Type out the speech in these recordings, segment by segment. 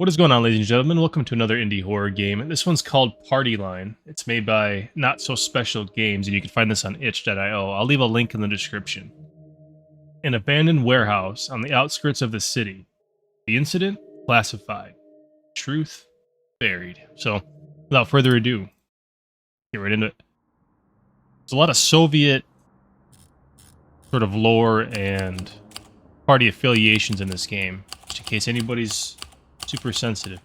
What is going on, ladies and gentlemen? Welcome to another indie horror game. This one's called Party Line. It's made by NotSoSpecialGames, and you can find this on itch.io. I'll leave a link in the description. An abandoned warehouse on the outskirts of the city. The incident classified. Truth buried. So, without further ado, get right into it. There's a lot of Soviet sort of lore and party affiliations in this game, just in case anybody's super sensitive.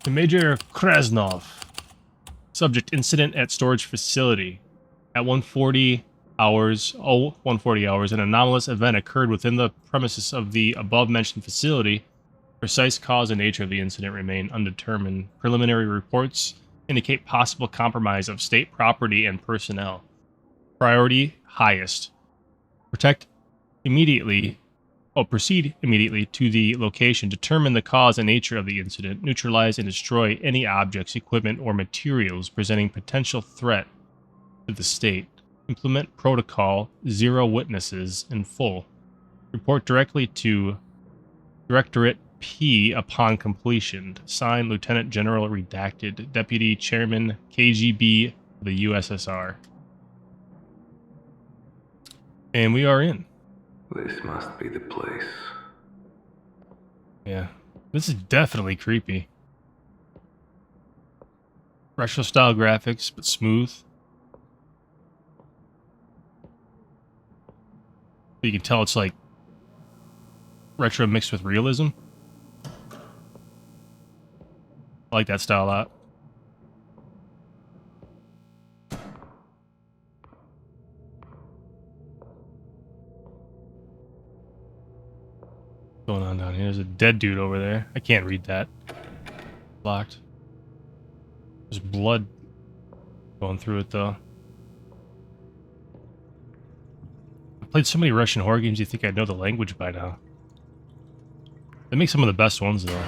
To Major Krasnov. Subject: incident at storage facility. At 1:40 hours, an anomalous event occurred within the premises of the above-mentioned facility. Precise cause and nature of the incident remain undetermined. Preliminary reports indicate possible compromise of state property and personnel. Priority highest. Proceed immediately to the location, determine the cause and nature of the incident, neutralize and destroy any objects, equipment, or materials presenting potential threat to the state. Implement protocol 0 witnesses in full. Report directly to Directorate P upon completion. Signed, Lieutenant General Redacted, Deputy Chairman KGB, the USSR. And we are in. This must be the place. Yeah, this is definitely creepy. Retro style graphics, but smooth. You can tell it's like retro mixed with realism. I like that style a lot. What's going on down here? There's a dead dude over there. I can't read that. Locked. There's blood going through it though. I've played so many Russian horror games, you think I'd know the language by now. They make some of the best ones though.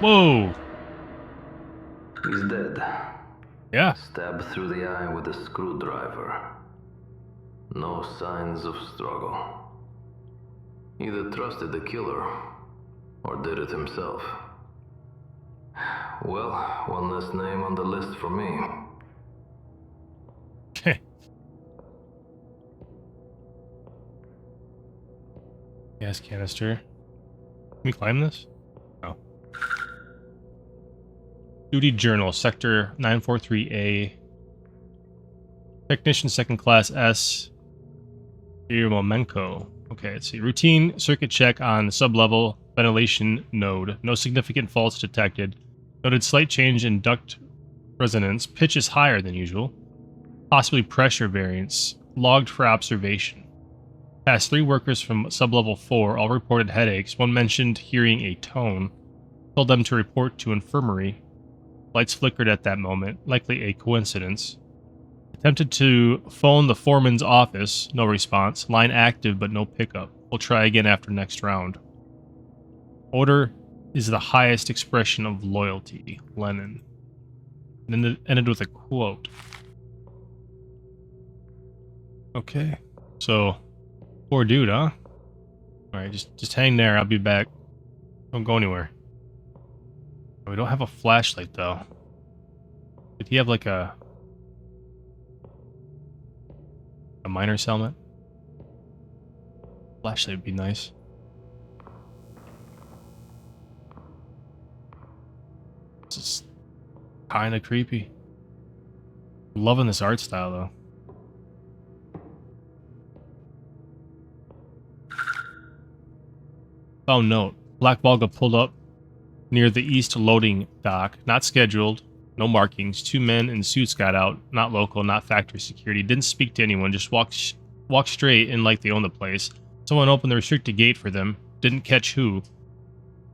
Whoa! He's dead. Yeah. Stabbed through the eye with a screwdriver. No signs of struggle. Either trusted the killer or did it himself. Well, one less name on the list for me. Okay. Gas canister. Can we climb this? No. Duty Journal, Sector 943A. Technician 2nd Class S. Yermomenko. Okay, let's see. Routine circuit check on sublevel ventilation node. No significant faults detected. Noted slight change in duct resonance. Pitch is higher than usual. Possibly pressure variance. Logged for observation. Past 3 workers from sublevel 4 all reported headaches. One mentioned hearing a tone. Told them to report to infirmary. Lights flickered at that moment. Likely a coincidence. Attempted to phone the foreman's office. No response. Line active, but no pickup. We'll try again after next round. Order is the highest expression of loyalty. Lenin. And then it ended with a quote. Okay. So, poor dude, huh? Alright, just hang there. I'll be back. Don't go anywhere. We don't have a flashlight, though. Did he have like a miner's helmet? Flashlight would be nice. This is kind of creepy. I'm loving this art style, though. Oh, note. Black Volga pulled up near the east loading dock. Not scheduled. No markings. 2 men in suits got out. Not local, not factory security. Didn't speak to anyone. Just walked straight in like they own the place. Someone opened the restricted gate for them. Didn't catch who.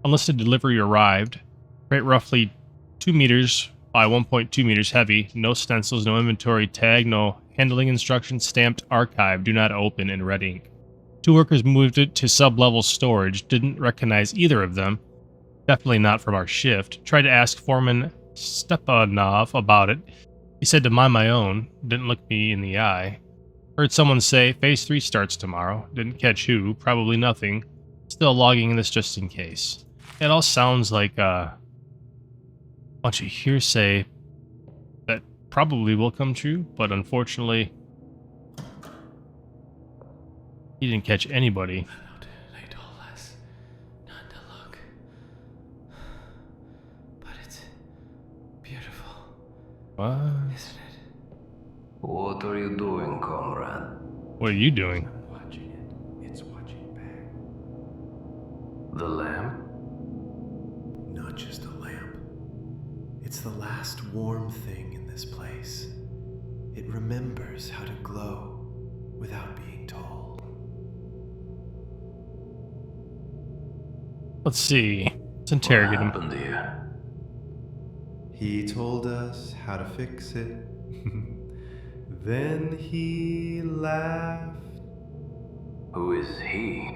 Unlisted delivery arrived. Crate roughly 2 meters by 1.2 meters heavy. No stencils, no inventory tag, no handling instructions. Stamped archive. Do not open in red ink. 2 workers moved it to sub-level storage. Didn't recognize either of them. Definitely not from our shift. Tried to ask Foreman Stepanov about it. He said to mind my own. Didn't look me in the eye. Heard someone say Phase 3 starts tomorrow. Didn't catch who. Probably nothing. Still logging this just in case. It all sounds like a bunch of hearsay that probably will come true, but unfortunately, he didn't catch anybody. They told us not to look. But it's beautiful, What? isn't it? What are you doing, comrade? What are you doing? I'm watching it. It's watching back. The lamp? Not just a lamp. It's the last warm thing in this place. It remembers how to glow without being told. Let's see. Let's interrogate What him. happened here? He told us how to fix it. Then he laughed. Who is he?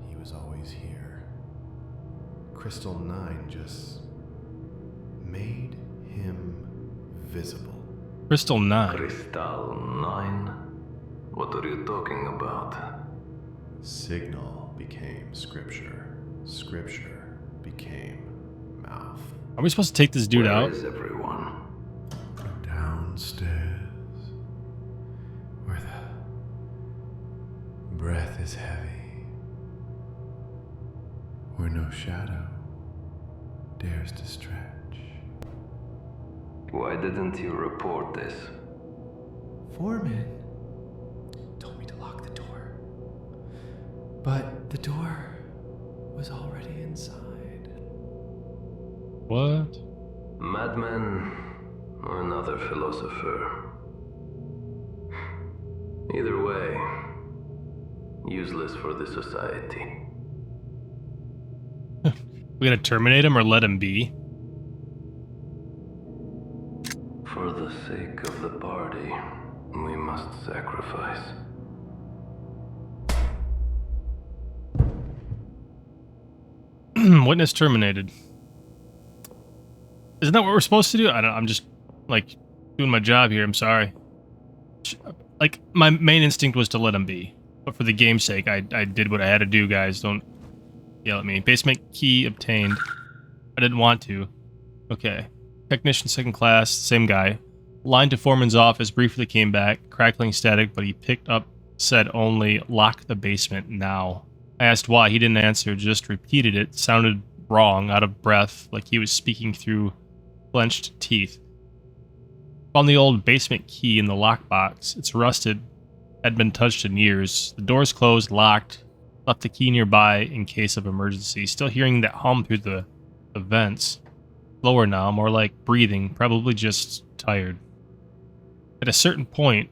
He was always here. Crystal 9 just made him visible. Crystal 9. Crystal 9? What are you talking about? Signal became scripture. Scripture became mouth. Are we supposed to take this dude Where out? is everyone? Downstairs, where the breath is heavy, where no shadow dares to stretch. Why didn't you report this? Foreman told me to lock the door. But the door was already inside. What? Madman or another philosopher? Either way, useless for the society. We gonna terminate him or let him be? For the sake of the party, we must sacrifice. Witness terminated. Isn't that what we're supposed to do? I'm just, like, doing my job here. I'm sorry. Like, my main instinct was to let him be. But for the game's sake, I did what I had to do, guys. Don't yell at me. Basement key obtained. I didn't want to. Okay. Technician second class, same guy. Line to foreman's office, briefly came back. Crackling static, but he picked up, said only, lock the basement now. I asked why. He didn't answer, just repeated it. Sounded wrong, out of breath, like he was speaking through clenched teeth. Found the old basement key in the lockbox. It's rusted, had been touched in years. The door's closed, locked. Left the key nearby in case of emergency. Still hearing that hum through the vents. Lower now, more like breathing, probably just tired. At a certain point,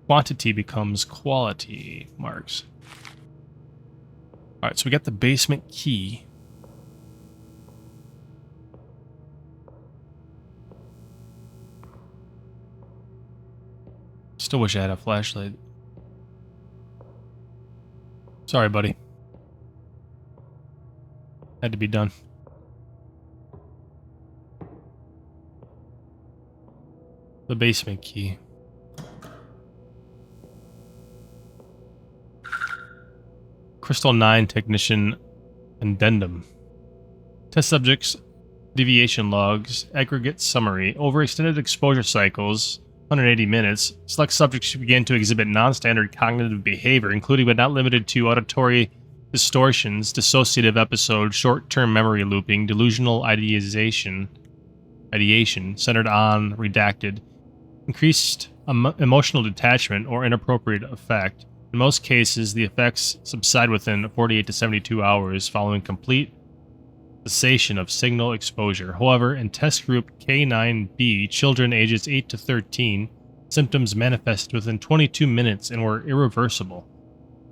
quantity becomes quality marks. Alright, so we got the basement key. Still wish I had a flashlight. Sorry, buddy. Had to be done. The basement key. Crystal 9 Technician Addendum. Test subjects, deviation logs, aggregate summary, overextended exposure cycles, 180 minutes. Select subjects began to exhibit non-standard cognitive behavior, including but not limited to auditory distortions, dissociative episodes, short-term memory looping, delusional ideation centered on redacted, increased emotional detachment, or inappropriate effect. In most cases, the effects subside within 48 to 72 hours following complete cessation of signal exposure. However, in test group K9B, children ages 8 to 13, symptoms manifested within 22 minutes and were irreversible.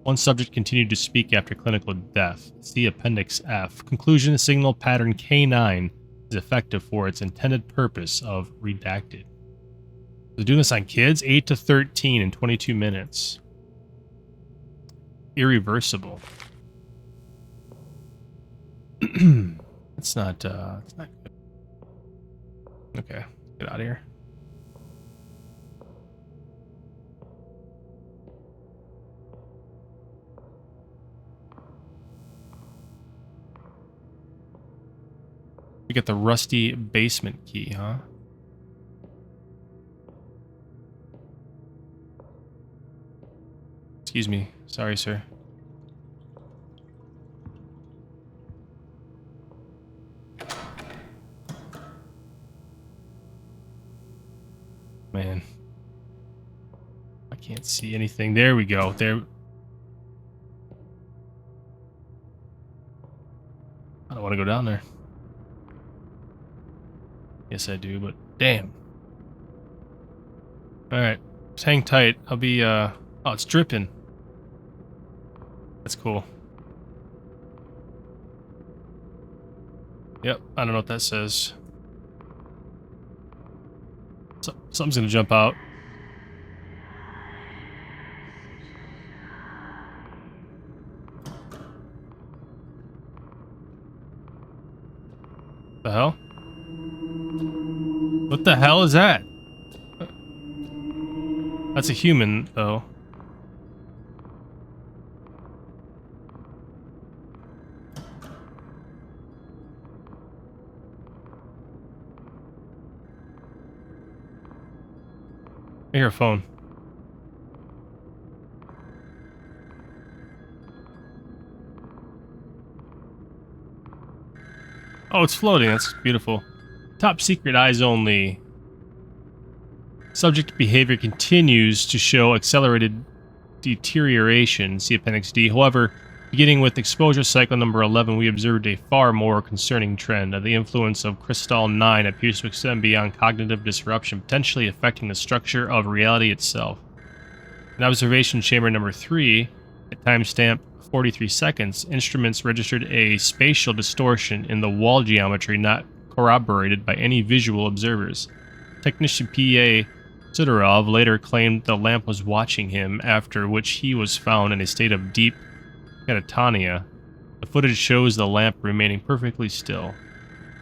One subject continued to speak after clinical death. See Appendix F. Conclusion: signal pattern K9 is effective for its intended purpose of redacted. They're doing this on kids 8 to 13 in 22 minutes. Irreversible. It's not good. Okay, get out of here. We got the rusty basement key, huh? Excuse me. Sorry, sir. Man. I can't see anything. There we go. There. I don't want to go down there. Yes, I do, but damn. Alright. Just hang tight. I'll be, oh, it's dripping. That's cool. Yep, I don't know what that says. Something's gonna jump out. The hell? What the hell is that? That's a human, though. I hear a phone. Oh, it's floating. That's beautiful. Top secret, eyes only. Subject behavior continues to show accelerated deterioration. See Appendix D. However, beginning with exposure cycle number 11, we observed a far more concerning trend. The influence of Crystal 9 appears to extend beyond cognitive disruption, potentially affecting the structure of reality itself. In observation chamber number 3, at timestamp 43 seconds, instruments registered a spatial distortion in the wall geometry not corroborated by any visual observers. Technician P.A. Sidorov later claimed the lamp was watching him, after which he was found in a state of deep catatonia. The footage shows the lamp remaining perfectly still.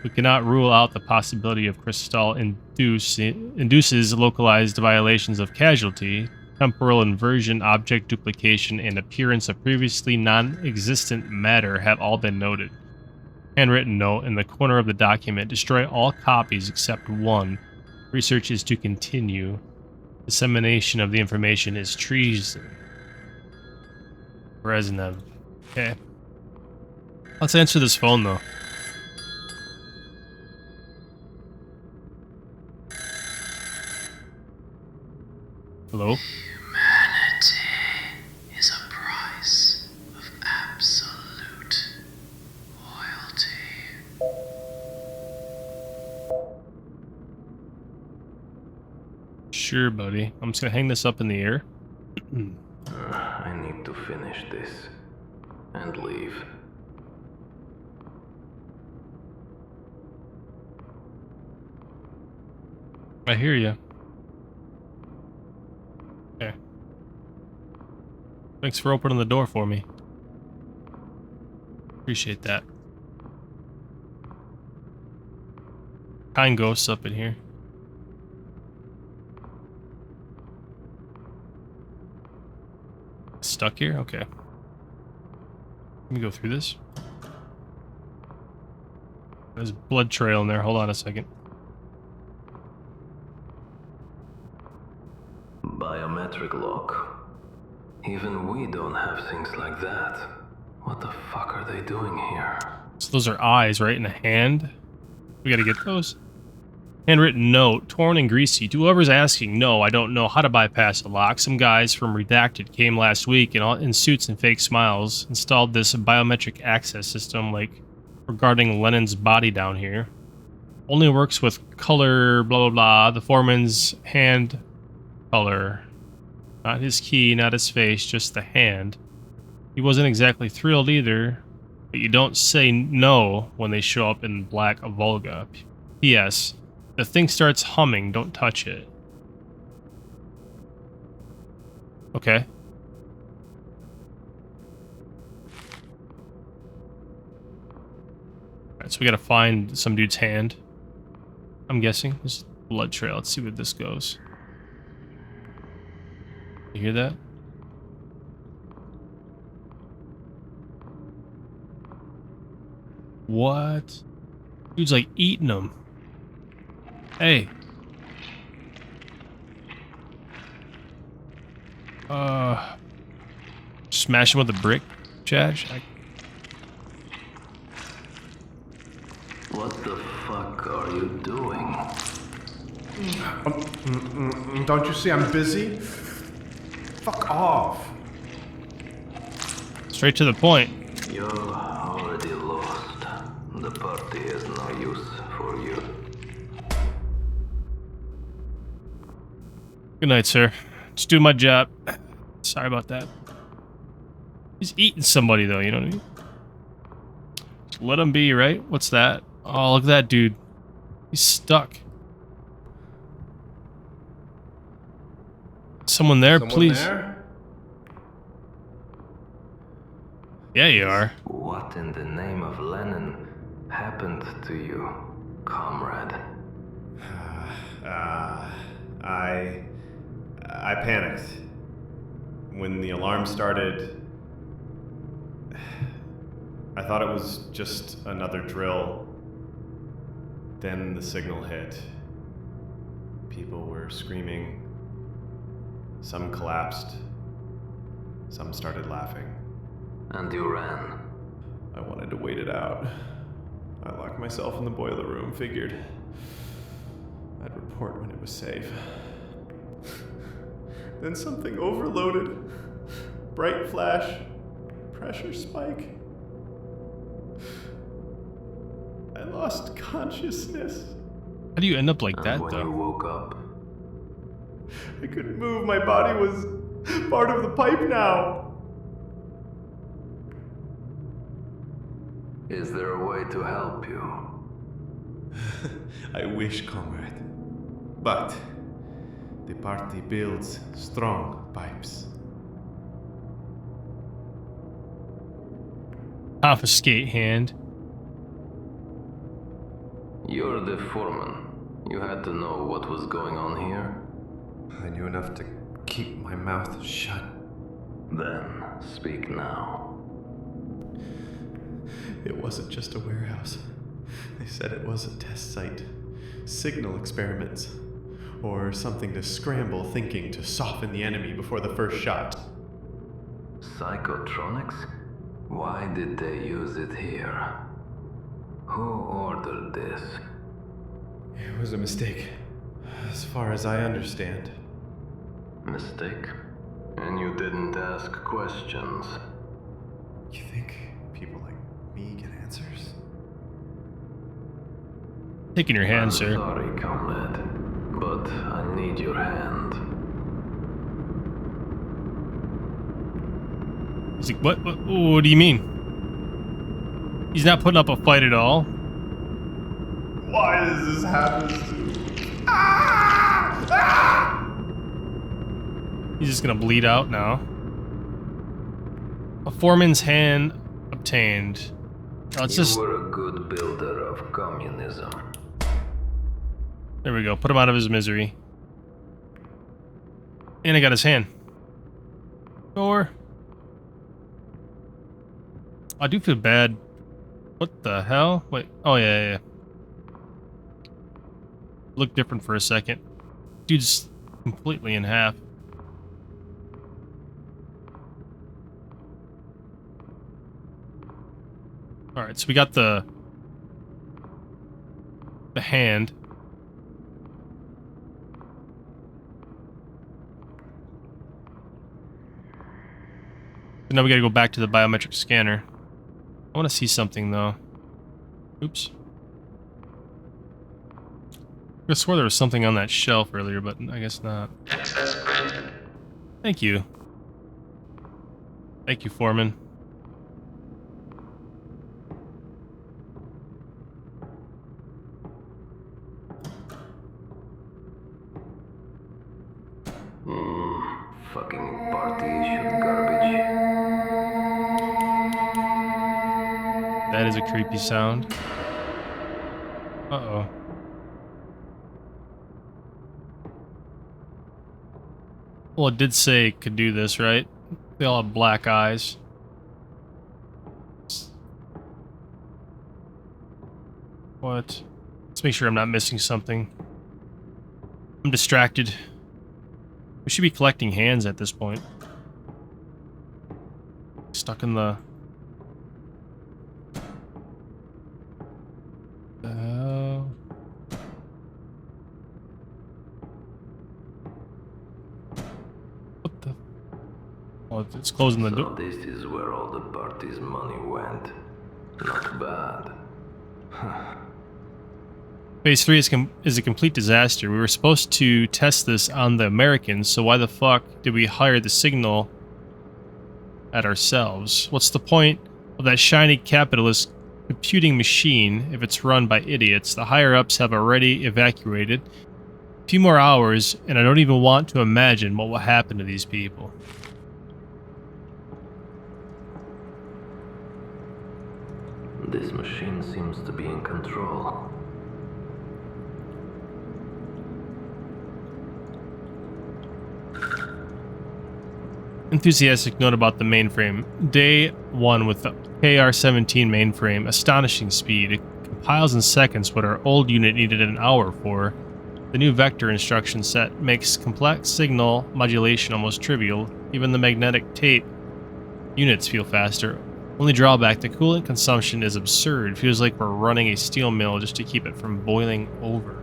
We cannot rule out the possibility of Crystal induces localized violations of casualty, temporal inversion, object duplication, and appearance of previously non-existent matter have all been noted. Handwritten note in the corner of the document: destroy all copies except one. Research is to continue. Dissemination of the information is treason. Brezhnev. Okay. Let's answer this phone, though. Hello? Humanity is a price of absolute loyalty. Sure, buddy. I'm just gonna hang this up in the air. I need to finish this and leave. I hear you. Okay. Thanks for opening the door for me. Appreciate that. Kind ghosts up in here. Stuck here? Okay. Let me go through this. There's a blood trail in there. Hold on a second. Biometric lock. Even we don't have things like that. What the fuck are they doing here? So those are eyes, right? In a hand? We gotta get those. Handwritten note, torn and greasy. To whoever's asking, no, I don't know how to bypass a lock. Some guys from Redacted came last week in suits and fake smiles, installed this biometric access system, like regarding Lenin's body down here. Only works with color, blah, blah, blah. The foreman's hand color. Not his key, not his face, just the hand. He wasn't exactly thrilled either, but you don't say no when they show up in black Volga. P.S. The thing starts humming, don't touch it. Okay. Alright, so we gotta find some dude's hand. I'm guessing. This is a blood trail. Let's see where this goes. You hear that? What? Dude's like eating them. Hey. Smash him with a brick, Chad? What the fuck are you doing? Don't you see I'm busy? Fuck off. Straight to the point. You're already lost. The party has no use for you. Good night, sir. Just doing my job. Sorry about that. He's eating somebody, though, you know what I mean? Just let him be, right? What's that? Oh, look at that dude. He's stuck. Someone there, please. There? Yeah, you are. What in the name of Lenin happened to you, comrade? I panicked. When the alarm started, I thought it was just another drill. Then the signal hit. People were screaming. Some collapsed. Some started laughing. And you ran. I wanted to wait it out. I locked myself in the boiler room, figured I'd report when it was safe. Then something overloaded. Bright flash. Pressure spike. I lost consciousness. How do you end up like And that, when you though? woke up, I couldn't move. My body was part of the pipe now. is there a way to help you? I wish, comrade. But the party builds strong pipes. Confiscate hand. You're the foreman. You had to know what was going on here. I knew enough to keep my mouth shut. Then speak now. It wasn't just a warehouse. They said it was a test site. Signal experiments. Or something to scramble thinking to soften the enemy before the first shot. Psychotronics? Why did they use it here? Who ordered this? It was a mistake, as far as I understand. Mistake? And you didn't ask questions. You think people like me get answers? Taking your hand, I'm sir. sorry, comrade, but I need your hand. He's like, what do you mean? He's not putting up a fight at all. Why does this happen to me? He's just gonna bleed out now. A foreman's hand obtained. Let's You just... were a good builder of communism. There we go. Put him out of his misery. And I got his hand. Or... I do feel bad. What the hell? Wait. Oh, yeah. Looked different for a second. Dude's completely in half. Alright, so we got the hand. So now we gotta go back to the biometric scanner. I want to see something, though. Oops. I swore there was something on that shelf earlier, but I guess not. Access granted. Thank you. Thank you, Foreman. Fucking party issued garbage. That is a creepy sound. Uh-oh. Well, it did say it could do this, right? They all have black eyes. What? Let's make sure I'm not missing something. I'm distracted. We should be collecting hands at this point. Stuck in the... What the... Oh, it's closing the So door. this is where all the party's money went. Not bad. Phase 3 is a complete disaster. We were supposed to test this on the Americans, so why the fuck did we hire the signal at ourselves? What's the point of that shiny capitalist computing machine if it's run by idiots? The higher-ups have already evacuated. A few more hours, and I don't even want to imagine what will happen to these people. This machine seems to be in control. Enthusiastic note about the mainframe. Day 1 with the KR-17 mainframe. Astonishing speed. It compiles in seconds what our old unit needed an hour for. The new vector instruction set makes complex signal modulation almost trivial. Even the magnetic tape units feel faster. Only drawback, the coolant consumption is absurd. Feels like we're running a steel mill just to keep it from boiling over.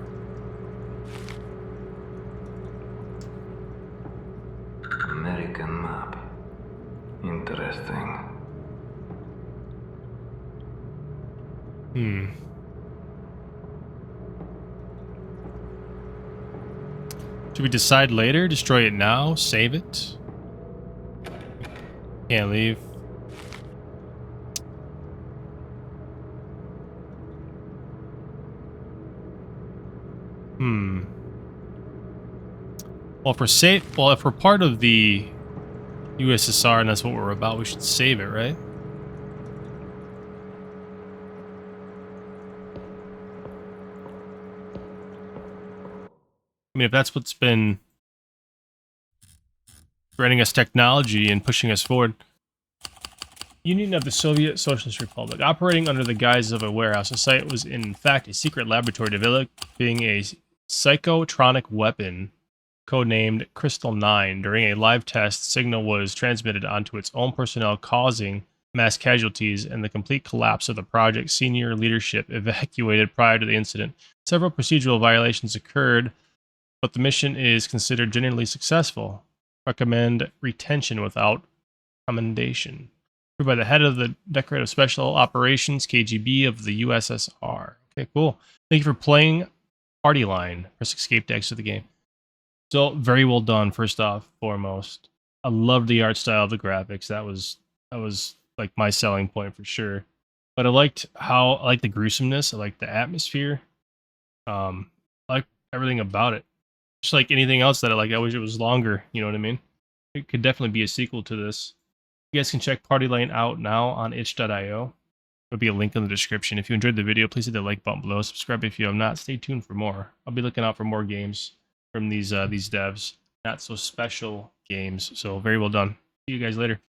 American map. Interesting. Should we decide later? Destroy it now? Save it? Can't leave. Well, if we're part of the USSR and that's what we're about, we should save it, right? I mean, if that's what's been granting us technology and pushing us forward. Union of the Soviet Socialist Republic. Operating under the guise of a warehouse, the site was in fact a secret laboratory developing a psychotronic weapon codenamed Crystal 9. During a live test, signal was transmitted onto its own personnel, causing mass casualties and the complete collapse of the project. Senior leadership evacuated prior to the incident. Several procedural violations occurred, but the mission is considered generally successful. Recommend retention without commendation. By the head of the Decorative Special Operations, KGB of the USSR. Okay, cool. Thank you for playing Party Line. Press escape to exit the game. So, very well done, first off, foremost. I love the art style of the graphics. That was like my selling point for sure. But I liked the gruesomeness. I liked the atmosphere. I like everything about it. Just like anything else that I like. I wish it was longer. You know what I mean? It could definitely be a sequel to this. You guys can check Party Line out now on itch.io. There'll be a link in the description. If you enjoyed the video, please hit the like button below. Subscribe if you have not. Stay tuned for more. I'll be looking out for more games from these devs. NotSoSpecialGames. So very well done. See you guys later.